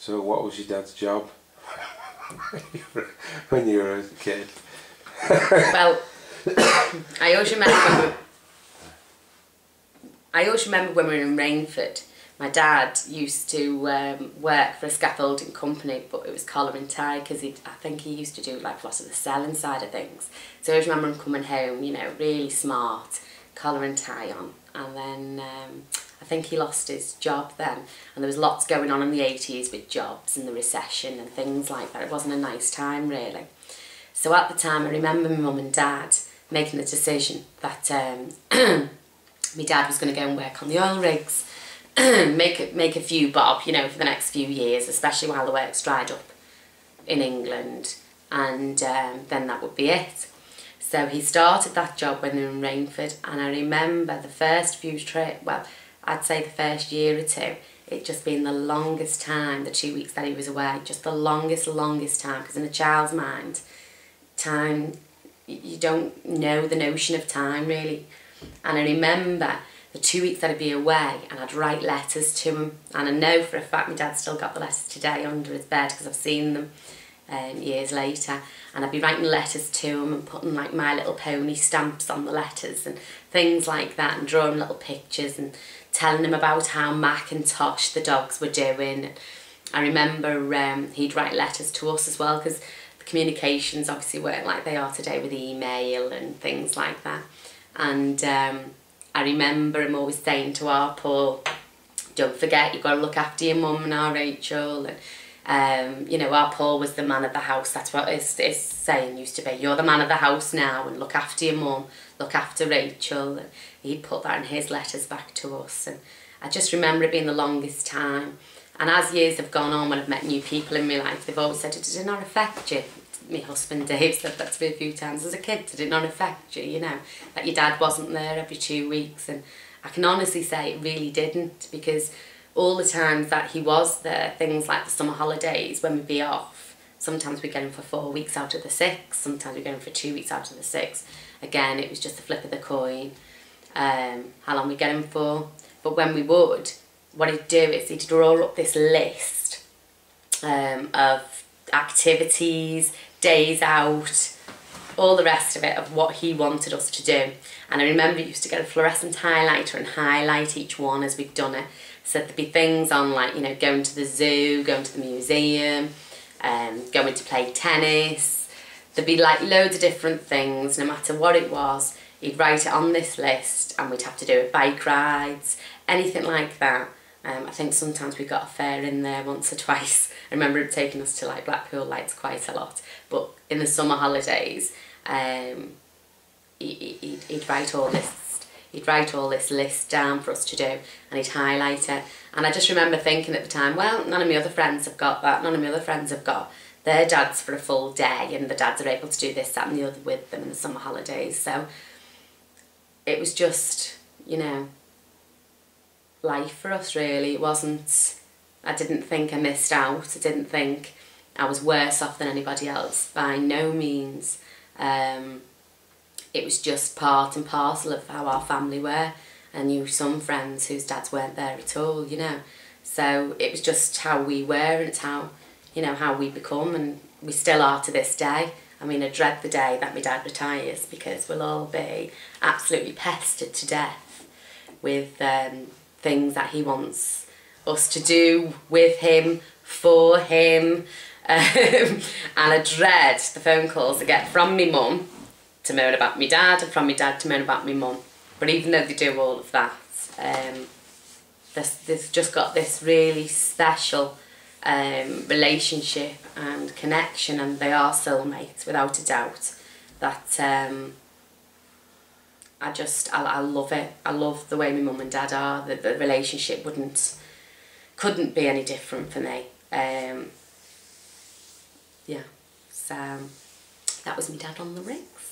So what was your dad's job when you were a kid? Well, I always remember when we were in Rainford, my dad used to work for a scaffolding company, but it was collar and tie, because I think he used to do like a lot of the selling side of things. So I always remember him coming home, you know, really smart, collar and tie on, and then I think he lost his job then, and there was lots going on in the 80s with jobs and the recession and things like that. It wasn't a nice time really. So at the time I remember my mum and dad making the decision that my dad was going to go and work on the oil rigs, make a few bob, you know, for the next few years, especially while the work's dried up in England, and then that would be it. So he started that job when they were in Rainford, and I remember the first few trips, well, I'd say the first year or two, it just been the longest time, the 2 weeks that he was away, just the longest time, because in a child's mind, time, you don't know the notion of time really. And I remember the 2 weeks that I'd be away and I'd write letters to him, and I know for a fact my dad's still got the letters today under his bed because I've seen them years later, and I'd be writing letters to him and putting like My Little Pony stamps on the letters and things like that, and drawing little pictures and telling him about how Mac and Tosh the dogs were doing. I remember he'd write letters to us as well, because the communications obviously weren't like they are today with email and things like that. And I remember him always saying to our Paul, don't forget, you've got to look after your mum now, Rachel. And you know, our Paul was the man of the house. That's what his saying used to be. You're the man of the house now, and look after your mum, look after Rachel. And he'd put that in his letters back to us. And I just remember it being the longest time. And as years have gone on, when I've met new people in my life, they've always said, did it not affect you? My husband Dave said that to me a few times. As a kid, did it not affect you, you know, that your dad wasn't there every 2 weeks? And I can honestly say it really didn't, because all the times that he was there, things like the summer holidays when we'd be off, sometimes we'd get him for 4 weeks out of the 6, sometimes we'd get him for 2 weeks out of the 6. Again, it was just a flip of the coin, how long we'd get him for. But when we would, what he'd do is he'd draw up this list of activities, days out, all the rest of it, of what he wanted us to do. And I remember he used to get a fluorescent highlighter and highlight each one as we've done it. So there'd be things on like, you know, going to the zoo, going to the museum, going to play tennis. There'd be like loads of different things, no matter what it was. He'd write it on this list, and we'd have to do it, bike rides, anything like that. I think sometimes we got a fare in there once or twice. I remember him taking us to like Blackpool Lights quite a lot. But in the summer holidays, he'd write all this list down for us to do, and he'd highlight it. And I just remember thinking at the time, well, none of my other friends have got that. None of my other friends have got their dads for a full day, and the dads are able to do this, that and the other with them in the summer holidays. So it was just, you know, life for us really. It wasn't, I didn't think I missed out. I didn't think I was worse off than anybody else, by no means. It was just part and parcel of how our family were. I knew some friends whose dads weren't there at all, you know. So it was just how we were, and it's how, you know, how we become, and we still are to this day. I mean, I dread the day that my dad retires, because we'll all be absolutely pestered to death with things that he wants us to do with him, for him. And I dread the phone calls I get from me mum to moan about me dad, and from me dad to moan about me mum. But even though they do all of that, they've just got this really special relationship and connection, and they are soulmates without a doubt. That I love it. I love the way my mum and dad are. The relationship couldn't be any different for me. Yeah, so that was my dad on the rigs.